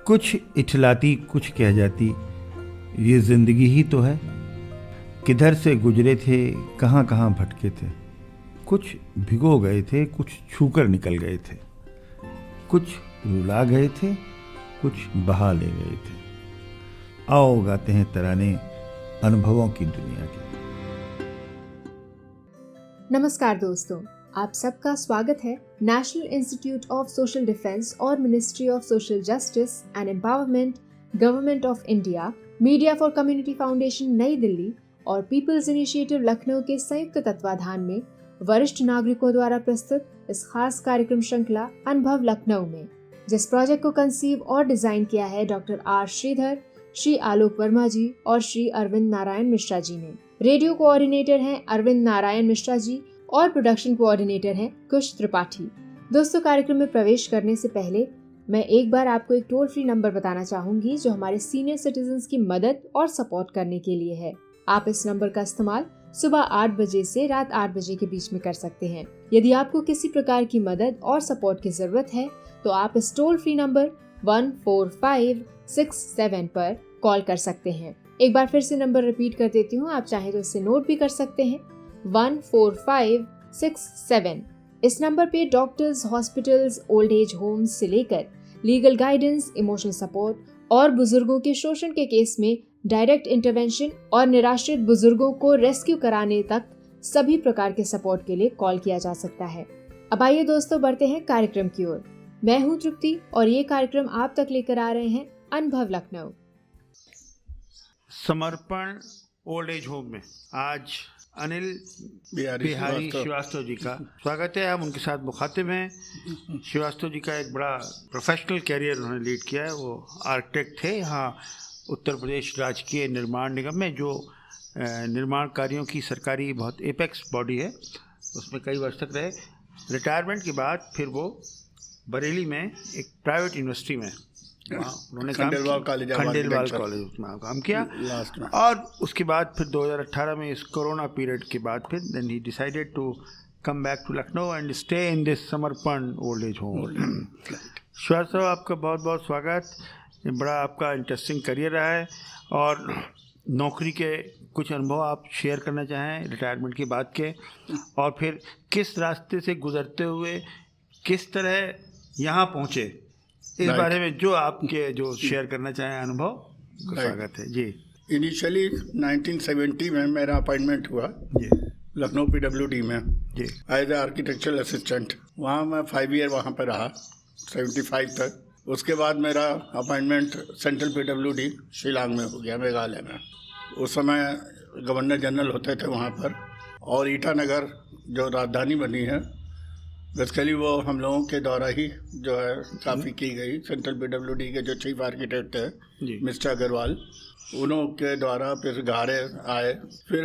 कुछ इठलाती कुछ कह जाती, ये जिंदगी ही तो है। किधर से गुजरे थे, कहाँ कहाँ भटके थे। कुछ भिगो गए थे, कुछ छूकर निकल गए थे। कुछ रुला गए थे, कुछ बहा ले गए थे। आओ गाते हैं तराने अनुभवों की दुनिया के। नमस्कार दोस्तों, आप सबका स्वागत है National Institute of Social Defence और Ministry of Social Justice and Empowerment, Government of India, Media for Community Foundation Nai Delhi और पीपल्स इनिशिएटिव लखनऊ के संयुक्त तत्वाधान में वरिष्ठ नागरिकों द्वारा प्रस्तुत इस खास कार्यक्रम श्रृंखला अनुभव लखनऊ में, जिस प्रोजेक्ट को कंसीव और डिजाइन किया है डॉक्टर आर श्रीधर, श्री आलोक वर्मा जी और श्री अरविंद नारायण मिश्रा जी ने। रेडियो कोऑर्डिनेटर हैं अरविंद नारायण मिश्रा जी और प्रोडक्शन कोऑर्डिनेटर हैं कुश त्रिपाठी। दोस्तों, कार्यक्रम में प्रवेश करने से पहले मैं एक बार आपको एक टोल फ्री नंबर बताना चाहूंगी जो हमारे सीनियर सिटीजन्स की मदद और सपोर्ट करने के लिए है। आप इस नंबर का इस्तेमाल सुबह 8 बजे से रात 8 बजे के बीच में कर सकते हैं। यदि आपको किसी प्रकार की मदद और सपोर्ट की जरूरत है तो आप इस टोल फ्री नंबर 14567 पर कॉल कर सकते हैं। एक बार फिर से नंबर रिपीट कर देती हूँ, आप चाहें तो इसे नोट भी कर सकते हैं। 14567। इस नंबर पे doctors, hospitals, old age homes से लेकर लीगल गाइडेंस, इमोशनल सपोर्ट और बुजुर्गों के शोषण के केस में डायरेक्ट इंटरवेंशन और निराश्रित बुजुर्गों को रेस्क्यू कराने तक सभी प्रकार के सपोर्ट के लिए कॉल किया जा सकता है। अब आइए दोस्तों, बढ़ते हैं कार्यक्रम की ओर। मैं हूँ तृप्ति और ये कार्यक्रम आप तक लेकर आ रहे हैं अनुभव लखनऊ। समर्पण ओल्ड एज होम में आज अनिल बिहारी श्रीवास्तव जी का स्वागत है। हम उनके साथ मुखातिब हैं। श्रीवास्तव जी का एक बड़ा प्रोफेशनल कैरियर उन्होंने लीड किया है। वो आर्किटेक्ट थे यहाँ उत्तर प्रदेश राजकीय निर्माण निगम में, जो निर्माण कार्यों की सरकारी बहुत एपेक्स बॉडी है, उसमें कई वर्ष तक रहे। रिटायरमेंट के बाद फिर वो बरेली में एक प्राइवेट यूनिवर्सिटी में उन्होंने खंडेलवाल कॉलेज में काम किया और उसके बाद फिर 2018 में इस कोरोना पीरियड के बाद फिर देन ही decided to come back to Lucknow and stay in this Samarpan old age home. Srivastava, आपका बहुत बहुत स्वागत। बड़ा आपका इंटरेस्टिंग करियर रहा है और नौकरी के कुछ अनुभव आप शेयर करना चाहें रिटायरमेंट के बाद के, और फिर किस रास्ते से गुजरते हुए किस तरह यहाँ पहुँचे, इस बारे में जो आपके जो शेयर करना चाहें अनुभव, स्वागत है जी। इनिशियली 1970 में मेरा अपॉइंटमेंट हुआ जी लखनऊ PWD में जी एज ए आर्किटेक्चरल असिस्टेंट। वहाँ मैं 5 ईयर वहाँ पर रहा 75 तक। उसके बाद मेरा अपॉइंटमेंट सेंट्रल PWD शिलांग में हो गया, मेघालय में। उस समय गवर्नर जनरल होते थे वहाँ पर, और ईटानगर जो राजधानी बनी है बेसिकली वो हम लोगों के द्वारा ही जो है काफ़ी की गई। सेंट्रल PWD के जो चीफ आर्किटेक्ट थे मिस्टर अग्रवाल, उन्हों के द्वारा फिर गारे आए। फिर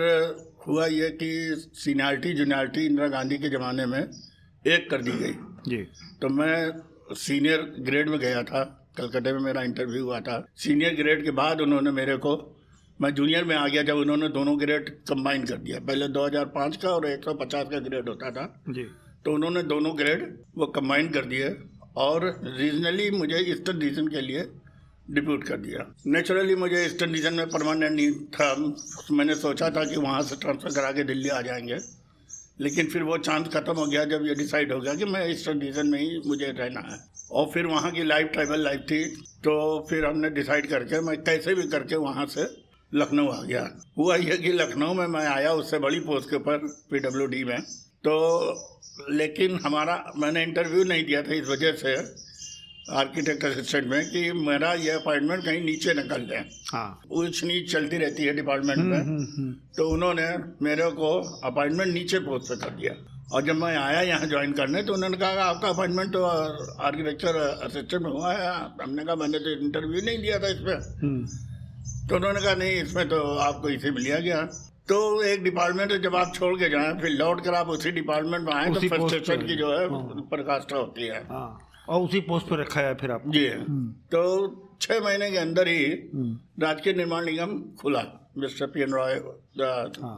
हुआ ये कि सीनियरिटी जूनियरिटी इंदिरा गांधी के ज़माने में एक कर दी गई जी। तो मैं सीनियर ग्रेड में गया था, कलकत्ते में मेरा इंटरव्यू हुआ था। सीनियर ग्रेड के बाद उन्होंने मेरे को, मैं जूनियर में आ गया जब उन्होंने दोनों ग्रेड कंबाइन कर दिया। पहले 2005 का और 150 का ग्रेड होता था जी, तो उन्होंने दोनों ग्रेड वो कंबाइन कर दिए और रीजनली मुझे ईस्टर्न रीजन के लिए डिप्यूट कर दिया। नेचुरली मुझे ईस्टर्न रीजन में परमानेंट नहीं था। मैंने सोचा था कि वहाँ से ट्रांसफ़र करा के दिल्ली आ जाएंगे, लेकिन फिर वो चांस ख़त्म हो गया जब ये डिसाइड हो गया कि मैं ईस्टर्न रीजन में ही मुझे रहना है। और फिर वहाँ की लाइफ ट्राइबल लाइफ थी, तो फिर हमने डिसाइड करके मैं कैसे भी करके वहाँ से लखनऊ आ गया। हुआ यह कि लखनऊ में मैं आया उससे बड़ी पोस्ट के ऊपर PWD में, तो लेकिन मैंने इंटरव्यू नहीं दिया था इस वजह से आर्किटेक्ट असिस्टेंट में कि मेरा ये अपॉइंटमेंट कहीं नीचे निकल जाए। हाँ, ऊंच नीच चलती रहती है डिपार्टमेंट में। तो उन्होंने मेरे को अपॉइंटमेंट नीचे पोस्ट पे कर दिया। और जब मैं आया यहाँ ज्वाइन करने तो उन्होंने कहा आपका अपॉइंटमेंट तो आर्किटेक्चर असिस्टेंट में हुआ है। हमने कहा मैंने तो इंटरव्यू नहीं दिया था इस पर। तो उन्होंने कहा नहीं, इसमें तो आपको इसे मिल गया। तो एक डिपार्टमेंट जब आप छोड़ के जाएं फिर लौट कर आप उसी डिपार्टमेंट में आए तो फ्रस्ट्रेशन की जो है पराकाष्ठा होती है। और उसी पोस्ट पर रखा है फिर आप जी। तो 6 महीने के अंदर ही राजकीय निर्माण निगम खुला। मिस्टर PN रॉय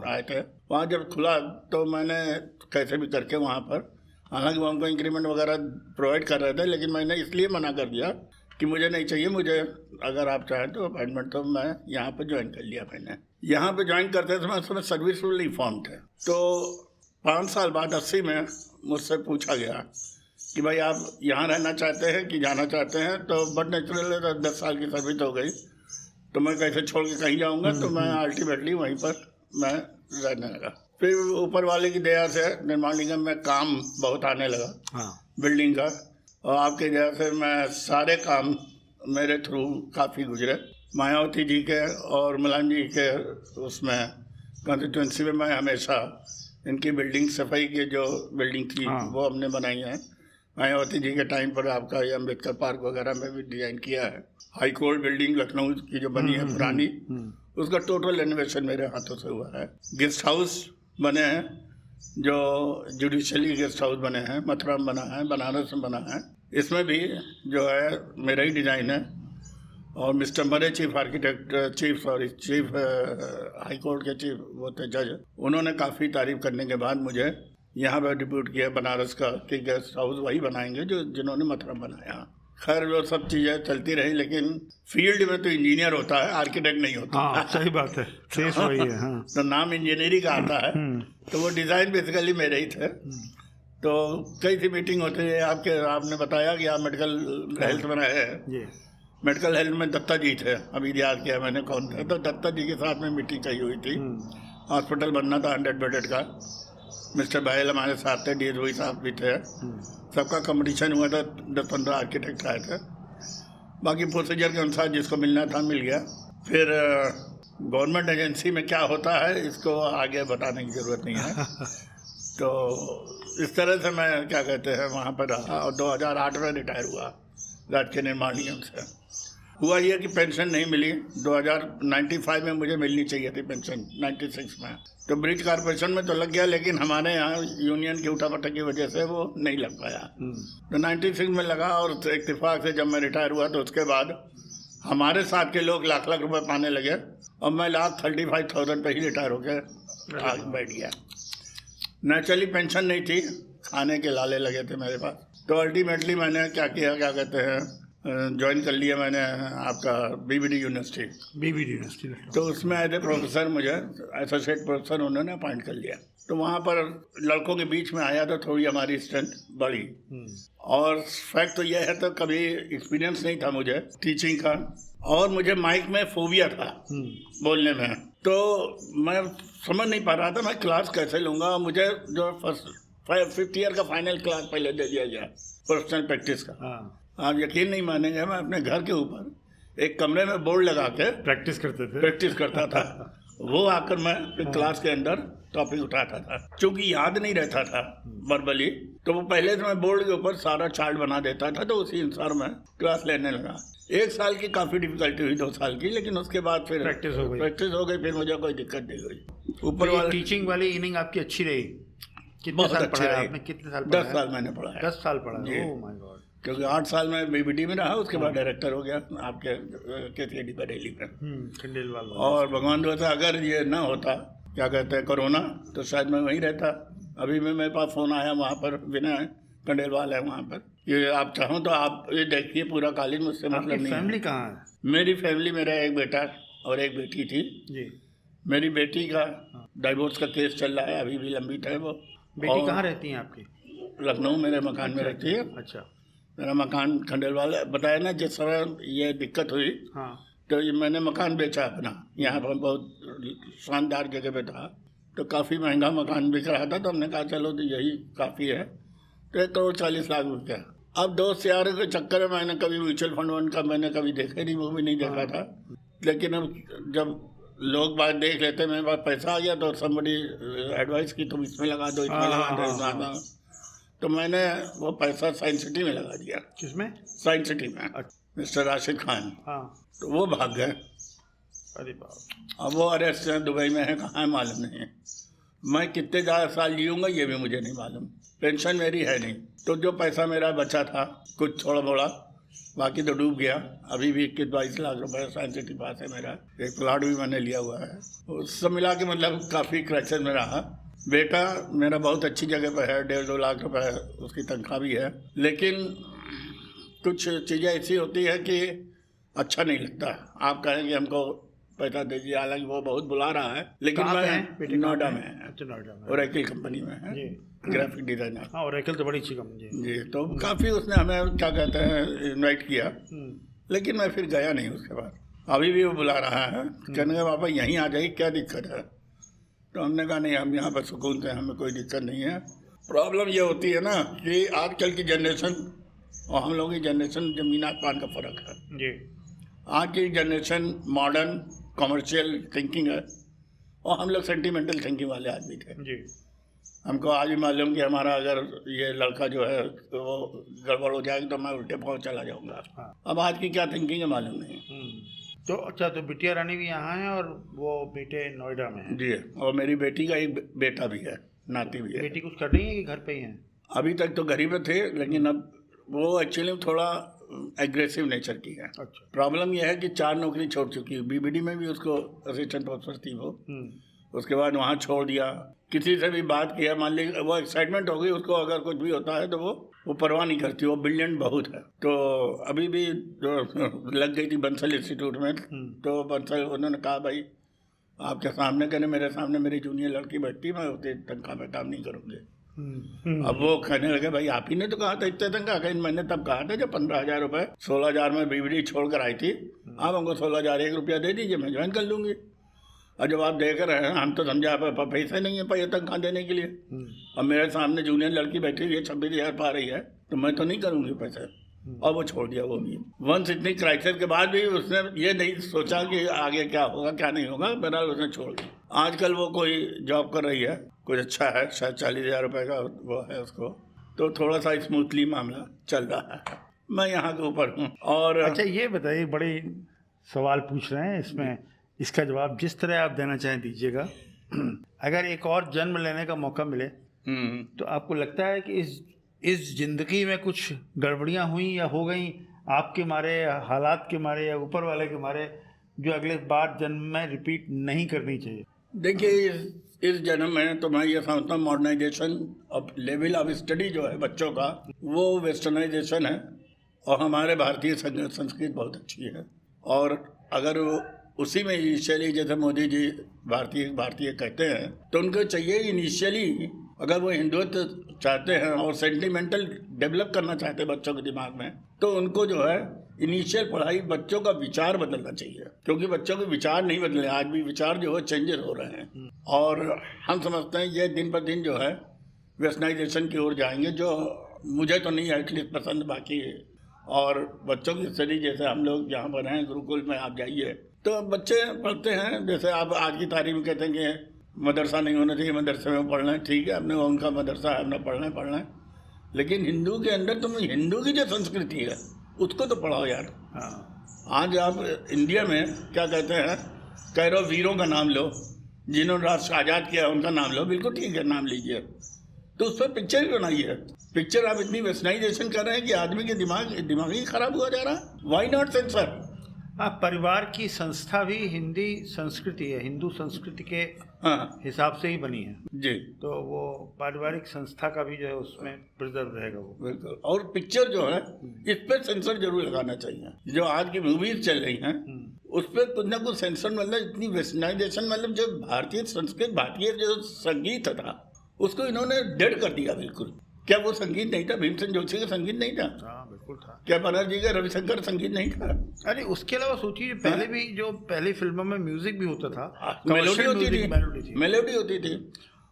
आए थे वहाँ। जब खुला तो मैंने कैसे भी करके वहाँ पर, हालांकि वो हमको इंक्रीमेंट वगैरह प्रोवाइड कर रहे थे, लेकिन मैंने इसलिए मना कर दिया कि मुझे नहीं चाहिए, मुझे अगर आप चाहें तो अपॉइंटमेंट, तो मैं यहाँ पे ज्वाइन कर लिया मैंने। यहाँ पे ज्वाइन करते समय उस समय सर्विस रूल फॉर्म थे। तो 5 साल बाद 80 में मुझसे पूछा गया कि भाई आप यहाँ रहना चाहते हैं कि जाना चाहते हैं। तो बट नेचुरल 10 साल की सर्विस हो गई तो मैं कैसे छोड़ के कहीं जाऊँगा। तो मैं अल्टीमेटली वहीं पर मैं रहने लगा। फिर ऊपर वाले की दया से निर्माण निगम में काम बहुत आने लगा बिल्डिंग का, और आपके दया से मैं सारे काम मेरे थ्रू काफ़ी गुजरे। मायावती जी के और मुलायम जी के उसमें कॉन्स्टिट्यूंसी में मैं हमेशा इनकी बिल्डिंग सफाई की जो बिल्डिंग थी वो हमने बनाई है। मायावती जी के टाइम पर आपका ये अम्बेडकर पार्क वगैरह में भी डिजाइन किया है। हाई कोर्ट बिल्डिंग लखनऊ की जो बनी है पुरानी, उसका टोटल रेनोवेशन मेरे हाथों से हुआ है। गेस्ट हाउस बने हैं, जो जुडिशली गेस्ट हाउस बने हैं, मथुरा में बना है, बनारस में बना है, इसमें भी जो है मेरा ही डिज़ाइन है। और मिस्टर मरे चीफ हाई कोर्ट के चीफ वो थे जज, उन्होंने काफ़ी तारीफ करने के बाद मुझे यहाँ पर डिप्यूट किया बनारस का कि गेस्ट हाउस वही बनाएंगे जो जिन्होंने मथुरा बनाया। खैर वो सब चीज़ें चलती रही, लेकिन फील्ड में तो इंजीनियर होता है, आर्किटेक्ट नहीं होता। हाँ, सही बात है, फेस वही है। हाँ। तो नाम इंजीनियरिंग का आता है, तो वो डिज़ाइन बेसिकली मेरे ही थे। तो कई सी मीटिंग होती है। आपने बताया कि आप मेडिकल हेल्थ में रहे हैं। मेडिकल हेल्थ में दत्ता जी थे, अभी याद किया मैंने कौन थे। तो दत्ता जी के साथ में मीटिंग चाहिए हुई थी। हॉस्पिटल बनना था 100 बेडेड का। मिस्टर बहेल हमारे साथ थे, DSOI साहब भी थे। सबका कंपटीशन हुआ था, 10-15 आर्किटेक्ट आए थे। बाकी प्रोसीजर के अनुसार जिसको मिलना था मिल गया। फिर गवर्नमेंट एजेंसी में क्या होता है इसको आगे बताने की ज़रूरत नहीं है। तो इस तरह से मैं क्या कहते हैं वहाँ पर रहा, और 2008 में रिटायर हुआ राजकीय निर्माण निगम से। हुआ ये कि पेंशन नहीं मिली। 1995 में मुझे मिलनी चाहिए थी पेंशन, 96 में। तो ब्रिज कॉर्पोरेशन में तो लग गया, लेकिन हमारे यहाँ यूनियन की उठापटक की वजह से वो नहीं लग पाया। तो 96 में लगा, और इत्तेफाक से जब मैं रिटायर हुआ तो उसके बाद हमारे साथ के लोग लाख लाख रुपए पाने लगे, और मैं 35,000 पे ही रिटायर होकर बैठ गया। नेचुरली पेंशन नहीं थी, खाने के लाले लगे थे मेरे पास। तो अल्टीमेटली मैंने क्या किया, क्या कहते हैं, ज्वाइन कर लिया मैंने आपका BBD यूनिवर्सिटी। तो उसमें एज ए प्रोफेसर मुझे एसोसिएट प्रोफेसर उन्होंने अपॉइंट कर लिया। तो वहाँ पर लड़कों के बीच में आया तो थोड़ी हमारी स्ट्रेंथ बढ़ी। और फैक्ट तो यह है, तो कभी एक्सपीरियंस नहीं था मुझे टीचिंग का, और मुझे माइक में फोबिया था बोलने में। तो मैं समझ नहीं पा रहा था मैं क्लास कैसे लूँगा। मुझे जो 5th ईयर का फाइनल क्लास पहले दे दिया गया पर्सनल प्रैक्टिस का। आप यकीन नहीं मानेंगे, मैं अपने घर के ऊपर एक कमरे में बोर्ड लगा के प्रैक्टिस करता था। वो आकर मैं फिर क्लास के अंदर टॉपिक उठाता था। चूंकि याद नहीं रहता था वर्बली, तो वो पहले से मैं बोर्ड के ऊपर सारा चार्ट बना देता था, तो उसी अनुसार मैं क्लास लेने लगा। 1 साल की काफ़ी डिफिकल्टी हुई, 2 साल की, लेकिन उसके बाद फिर प्रैक्टिस हो गई। फिर मुझे कोई दिक्कत नहीं हुई। ऊपर वाला टीचिंग वाली इनिंग आपकी अच्छी रही। कितने साल पढ़ा आपने? कितने साल? 10 साल मैंने पढ़ा है। 10 साल पढ़ा। Oh my God. क्योंकि 8 साल में BBD में रहा, उसके बाद डायरेक्टर हो गया आपके KCD बरेली में, खंडेलवाल। और भगवान दुआ अगर ये ना होता, क्या कहते हैं, कोरोना, तो शायद मैं वहीं रहता। अभी भी मेरे पास फ़ोन आया, वहाँ पर विनय खंडेलवाल है वहाँ पर। ये आप चाहो तो आप ये देखिए, पूरा कॉलेज मुझसे मतलब नहीं। फैमिली कहाँ है? मेरी फैमिली, मेरा एक बेटा और एक बेटी थी जी। मेरी बेटी का डाइवोर्स का केस चल रहा है, अभी भी लंबित है वो। बेटी कहाँ रहती हैं आपकी? लखनऊ मेरे मकान में रहती है। अच्छा। मेरा मकान खंडेलवाल बताया ना, जिस तरह ये दिक्कत हुई तो ये मैंने मकान बेचा अपना। यहाँ पर बहुत शानदार जगह पे था, तो काफ़ी महंगा मकान बिक रहा था। तो हमने कहा चलो तो यही काफ़ी है। तो 1,40,00,000 रुपया। अब दोस्त यार के चक्कर में मैंने कभी म्यूचुअल फंड का मैंने कभी देखा नहीं, वो भी नहीं देखा था। लेकिन अब जब लोग बात देख लेते, मेरे पास पैसा आ गया तो समबडी एडवाइस की, तुम इसमें लगा दो, इसमें लगा दो। तो मैंने वो पैसा साइंस सिटी में लगा दिया। किसमें? साइंस सिटी में। मिस्टर राशिद खान। तो वो भाग गए। अरे बाप। अब वो अरेस्ट दुबई में है, कहाँ है मालूम नहीं। मैं कितने ज़्यादा साल जीऊँगा ये भी मुझे नहीं मालूम। पेंशन मेरी है नहीं, तो जो पैसा मेरा बचा था कुछ थोड़ा मोड़ा, बाकी तो डूब गया। अभी भी 21-22 लाख रुपए साइंस सिटी पास है मेरा। एक प्लाट भी मैंने लिया हुआ है। उस सब मिला के मतलब काफ़ी क्राइसिस में रहा। बेटा मेरा बहुत अच्छी जगह पर है, 1.5-2 लाख रुपए उसकी तनख्वाह भी है। लेकिन कुछ चीज़ें ऐसी होती है कि अच्छा नहीं लगता। आप कहें कि हमको पैसा दीजिए, हालांकि वो बहुत बुला रहा है, लेकिन मैं नोएडा में है, ओरेकल कंपनी में है, ग्राफिक डिजाइनर। हाँ, ओरेकल तो बड़ी अच्छी कंपनी जी। तो काफ़ी उसने हमें क्या कहते हैं इन्वाइट किया, लेकिन मैं फिर गया नहीं उसके बाद। अभी भी वो बुला रहा है, कहने का पापा यहीं आ जाइए, क्या दिक्कत है? तो हमने कहा नहीं, हम यहाँ पर सुकून से, हमें कोई दिक्कत नहीं है। प्रॉब्लम ये होती है ना कि आजकल की जनरेशन और हम लोगों की जनरेशन जमीन आसमान का फ़र्क है जी। आज की जनरेशन मॉडर्न कमर्शियल थिंकिंग है और हम लोग सेंटिमेंटल थिंकिंग वाले आदमी थे जी। हमको आज भी मालूम कि हमारा अगर ये लड़का जो है तो वो गड़बड़ हो जाएगी तो मैं उल्टे पाँव चला जाऊंगा। हाँ। अब आज की क्या थिंकिंग है मालूम नहीं। तो अच्छा, तो बिटिया रानी भी यहाँ है और वो बेटे नोएडा में है? जी, और मेरी बेटी का एक बेटा भी है, नाती भी है। बेटी कुछ कर रही है कि घर पे ही है? अभी तक तो घर ही पे थे, लेकिन अब वो एक्चुअली थोड़ा एग्रेसिव नेचर की है। अच्छा। प्रॉब्लम यह है कि 4 नौकरी छोड़ चुकी है। बीबीडी में भी उसको असिस्टेंट प्रोफेसर थी वो, उसके बाद वहाँ छोड़ दिया। किसी से भी बात किया, मान लीजिए वो एक्साइटमेंट हो गई उसको, अगर कुछ भी होता है तो वो परवाह नहीं करती, वो ब्रिलियंट बहुत है। तो अभी भी जो लग गई थी बंसल इंस्टीट्यूट में, तो बंसल उन्होंने कहा भाई आपके सामने, कहने मेरे सामने मेरी जूनियर लड़की बैठती, मैं उतनी तनख्वाह में काम नहीं करूँगी। अब वो कहने लगे भाई आप ही ने तो कहा था इतने तनख्वाह का। मैंने तब कहा था जब 15,000 रुपये 16,000 में बीबीडी छोड़ कर आई थी, आप हमको 16,001 रुपया दे दीजिए, मैं ज्वाइन कर लूँगी। और जब आप देख रहे हैं, हम तो समझा पैसा नहीं है पैसा तनख्वाह देने के लिए, अब मेरे सामने जूनियर लड़की बैठी हुई है 26,000 पा रही है, तो मैं तो नहीं करूँगी पैसा। और वो छोड़ दिया वो भी। वंस इतनी क्राइसिस के बाद भी उसने ये नहीं सोचा कि आगे क्या होगा क्या नहीं होगा, बहरहाल उसने छोड़ दिया। आजकल वो कोई जॉब कर रही है, कुछ अच्छा है, शायद 40,000 रुपये का वो है उसको, तो थोड़ा सा स्मूथली मामला चल रहा है। मैं यहाँ के ऊपर हूँ। और अच्छा ये बताइए, बड़े सवाल पूछ रहे हैं, इसमें इसका जवाब जिस तरह आप देना चाहें दीजिएगा। अगर एक और जन्म लेने का मौका मिले तो आपको लगता है कि इस जिंदगी में कुछ गड़बड़ियाँ हुई या हो गई आपके मारे, हालात के मारे या ऊपर वाले के मारे, जो अगले बार जन्म में रिपीट नहीं करनी चाहिए? देखिए इस जन्म में तो मैं ये समझता हूँ modernisation of level of study जो है बच्चों का, वो वेस्टर्नाइजेशन है। और हमारे भारतीय संस्कृति बहुत अच्छी है, और अगर उसी में इनिशियली जैसे मोदी जी भारतीय कहते हैं, तो उनको चाहिए इनिशियली अगर वो हिंदुत्व चाहते हैं और सेंटिमेंटल डेवलप करना चाहते हैं बच्चों के दिमाग में, तो उनको जो है इनिशियल पढ़ाई बच्चों का विचार बदलना चाहिए, क्योंकि बच्चों के विचार नहीं बदले। आज भी विचार जो है चेंजेस हो रहे हैं, और हम समझते हैं ये दिन पर दिन जो है वेस्टर्नाइजेशन की ओर जाएंगे, जो मुझे तो नहीं एटलीस्ट पसंद। बाकी और बच्चों की स्टडी जैसे हम लोग जहाँ पर हैं गुरुकुल में आप जाइए तो बच्चे पढ़ते हैं, जैसे आप आज की तारीख में कहते हैं कि मदरसा नहीं होना चाहिए, मदरसे में पढ़ना है, ठीक है, अपने उनका मदरसा है, अपना पढ़ना है, लेकिन हिंदू के अंदर तुम हिंदू की जो संस्कृति है उसको तो पढ़ाओ यार। आज आप इंडिया में क्या कहते हैं, कह रहे हो वीरों का नाम लो, जिन्होंने राष्ट्र आज़ाद किया उनका नाम लो, बिल्कुल ठीक है, नाम लीजिए, तो उस पर पिक्चर भी बनाइए। पिक्चर आप इतनी वेस्टर्नाइजेशन कर रहे हैं कि आदमी के दिमाग ही खराब हुआ जा रहा है। Why not censor? परिवार की संस्था भी हिंदी संस्कृति है, हिंदू संस्कृति के हिसाब से ही बनी है जी, तो वो पारिवारिक संस्था का भी जो है उसमें प्रिजर्व रहेगा वो। बिल्कुल। और पिक्चर जो है इस पर सेंसर जरूर लगाना चाहिए। जो आज की मूवीज चल रही हैं उस पर कुछ ना कुछ सेंसर, मतलब इतनी वेस्टर्नाइजेशन, मतलब जो भारतीय संस्कृति, भारतीय जो संगीत था उसको इन्होंने डेड कर दिया बिल्कुल। क्या वो संगीत नहीं था? भीमसेन जोशी का संगीत नहीं था? हाँ बिल्कुल था। क्या बनर्जी का रविशंकर संगीत नहीं था? अरे उसके अलावा सोचिए, पहले भी जो पहली फिल्मों में म्यूजिक भी होता था, मेलोडी होती थी।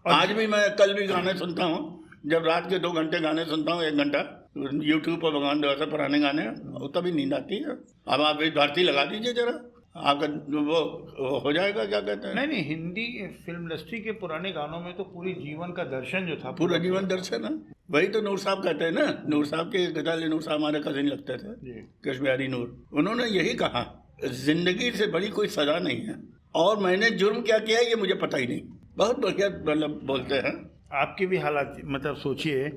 आज भी मैं कल भी गाने सुनता हूँ, जब रात के 2 घंटे गाने सुनता हूँ, 1 घंटा यूट्यूब पर भगवान द्वारा पुराने गाने, तभी नींद आती है। अब आप एक भारती लगा दीजिए जरा, आपका वो हो जाएगा, क्या कहते हैं। नहीं, हिंदी फिल्म इंडस्ट्री के पुराने गानों में तो पूरी जीवन का दर्शन जो था, पूरा जीवन दर्शन है। वही तो नूर साहब कहते हैं ना, नूर साहब के गजाली नूर साहब हमारे कजिन लगते थे, कृष्ण बिहारी नूर, उन्होंने यही कहा, जिंदगी से बड़ी कोई सजा नहीं है, और मैंने जुर्म क्या किया ये मुझे पता ही नहीं। बहुत बढ़िया मतलब बोलते हैं। आपकी भी हालात, मतलब सोचिए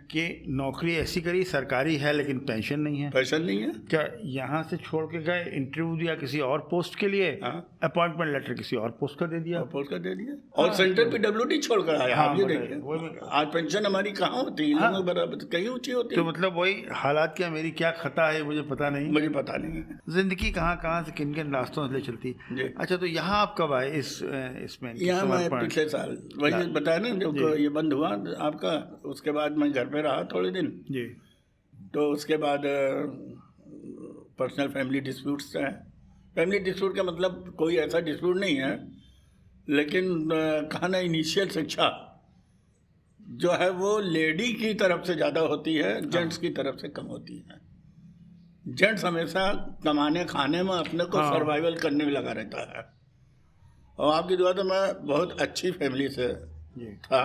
कि नौकरी ऐसी करी, सरकारी है लेकिन पेंशन नहीं है। पेंशन नहीं है। क्या यहाँ से छोड़ के गए, इंटरव्यू दिया किसी और पोस्ट के लिए, अपॉइंटमेंट लेटर किसी और पोस्ट का दे दिया, और सेंटर PWD छोड़ कर आया। आप ये देखिए आज पेंशन हमारी कहाँ होती है, बराबर कहीं ऊंची होती है। तो मतलब वही हालात, क्या मेरी क्या खता है मुझे पता नहीं। जिंदगी कहाँ से किन किन रास्तों से चलती। अच्छा, तो यहाँ आप कब आए इसमें? यहाँ मैं पिछले साल, वही बताया ना, जो ये बंद हुआ आपका, उसके बाद मैं घर पे रहा थोड़े दिन जी। तो उसके बाद पर्सनल फैमिली डिस्प्यूट्स हैं। फैमिली डिस्प्यूट का मतलब कोई ऐसा डिस्प्यूट नहीं है, लेकिन कहा ना, इनिशियल शिक्षा जो है वो लेडी की तरफ से ज़्यादा होती है, जेंट्स की तरफ से कम होती है। जेंट्स हमेशा कमाने खाने में, अपने को सर्वाइवल करने में लगा रहता है। और आपकी दुआ तो मैं बहुत अच्छी फैमिली से था,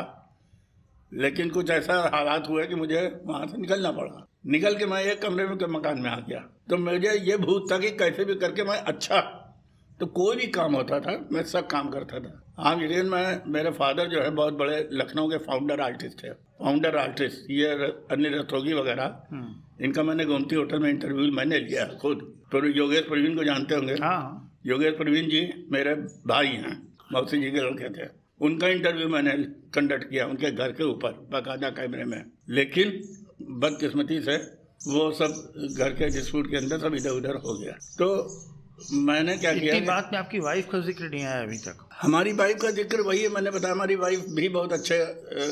लेकिन कुछ ऐसा हालात हुए कि मुझे वहाँ से निकलना पड़ा। निकल के मैं एक कमरे में मकान में आ गया। तो मुझे ये भूत था कि कैसे भी करके मैं अच्छा, तो कोई भी काम होता था मैं सब काम करता था। हाँ, लेकिन मेरे फादर जो है बहुत बड़े लखनऊ के फाउंडर आर्टिस्ट, ये अनिल रस्तोगी वगैरह, इनका मैंने गोमती होटल में इंटरव्यू मैंने लिया खुद। तो योगेश प्रवीण को जानते होंगे। योगेश प्रवीण जी मेरे भाई हैं, मौसी जी के लड़के थे। उनका इंटरव्यू मैंने कंडक्ट किया उनके घर के ऊपर बाकायदा कैमरे में। लेकिन बदकिस्मती से वो सब घर के डिस्प्यूट के अंदर सब इधर उधर हो गया। तो मैंने क्या किया, बात में आपकी वाइफ का जिक्र नहीं आया अभी तक। हमारी वाइफ का जिक्र वही है, मैंने बताया हमारी वाइफ भी बहुत अच्छे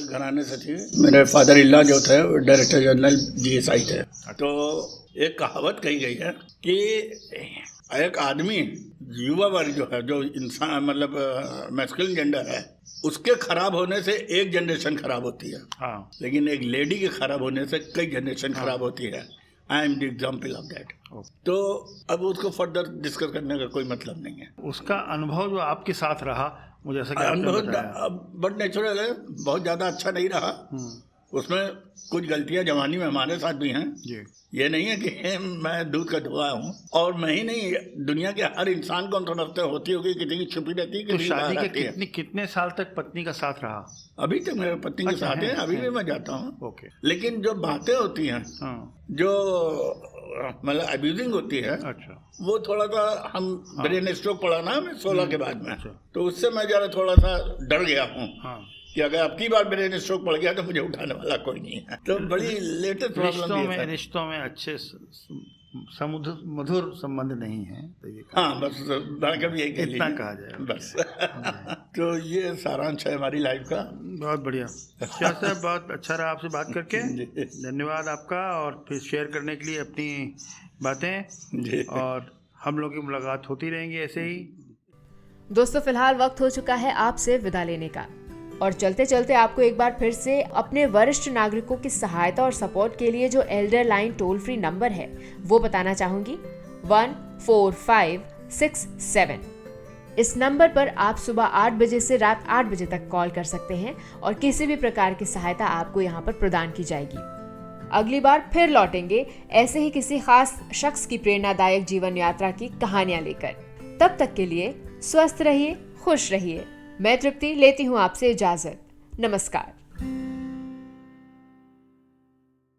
घराने से थी। मेरे फादर इल्ला जो थे डायरेक्टर जनरल GSI थे। तो एक कहावत कही गई है कि एक आदमी, युवा वर्ग जो है, जो इंसान मतलब मैस्कुलिन जेंडर है, उसके खराब होने से एक जनरेशन खराब होती है। लेकिन एक लेडी के खराब होने से कई जनरेशन खराब होती है। I am the example of that. तो अब उसको फर्दर डिस्कस करने का कोई मतलब नहीं है। उसका अनुभव जो आपके साथ रहा, मुझे ऐसा कि अनुभव बट नेचुरल है, बहुत ज़्यादा अच्छा नहीं रहा। उसमें कुछ गलतियां जवानी में हमारे साथ भी हैं। ये नहीं है कि मैं दूध का धुआं हूँ, और मैं ही नहीं, दुनिया के हर इंसान को हम समझते होती होगी, किसी की छुपी रहती है। तो शादी के कितने साल तक पत्नी का साथ रहा? अभी तक मेरे पत्नी के साथ है, अभी भी मैं जाता हूँ। ओके। लेकिन जो बातें होती हैं, जो मतलब अब्यूजिंग होती है, अच्छा, वो थोड़ा सा हम ब्रेन स्ट्रोक पड़ा ना हमें 16 के बाद में, तो उससे मैं जरा थोड़ा सा डर गया हूँ कि अगर आपकी बार ब्रेन स्ट्रोक पड़ गया तो मुझे उठाने वाला कोई नहीं है। तो बड़ी लेटेस्ट प्रॉब्लम है। रिश्तों में अच्छे मधुर संबंध नहीं है, तो ये बस कभी यही इतना कहा जाए बस। तो ये सारांश है हमारी लाइफ का। बहुत बढ़िया शाह साहब, बहुत अच्छा रहा आपसे बात करके। धन्यवाद आपका, और फिर शेयर करने के लिए अपनी बातें, और हम लोग की मुलाकात होती रहेंगी ऐसे ही। दोस्तों, फिलहाल वक्त हो चुका है आपसे विदा लेने का, और चलते चलते आपको एक बार फिर से अपने वरिष्ठ नागरिकों की सहायता और सपोर्ट के लिए जो Elder line toll free number है वो बताना चाहूंगी, 14567। इस नंबर पर आप सुबह 8 बजे से रात 8 बजे तक कॉल कर सकते हैं, और किसी भी प्रकार की सहायता आपको यहाँ पर प्रदान की जाएगी। अगली बार फिर लौटेंगे ऐसे ही किसी खास शख्स की प्रेरणादायक जीवन यात्रा की कहानियां लेकर। तब तक के लिए स्वस्थ रहिए, खुश रहिए। मैं तृप्ति लेती हूँ आपसे इजाजत। नमस्कार।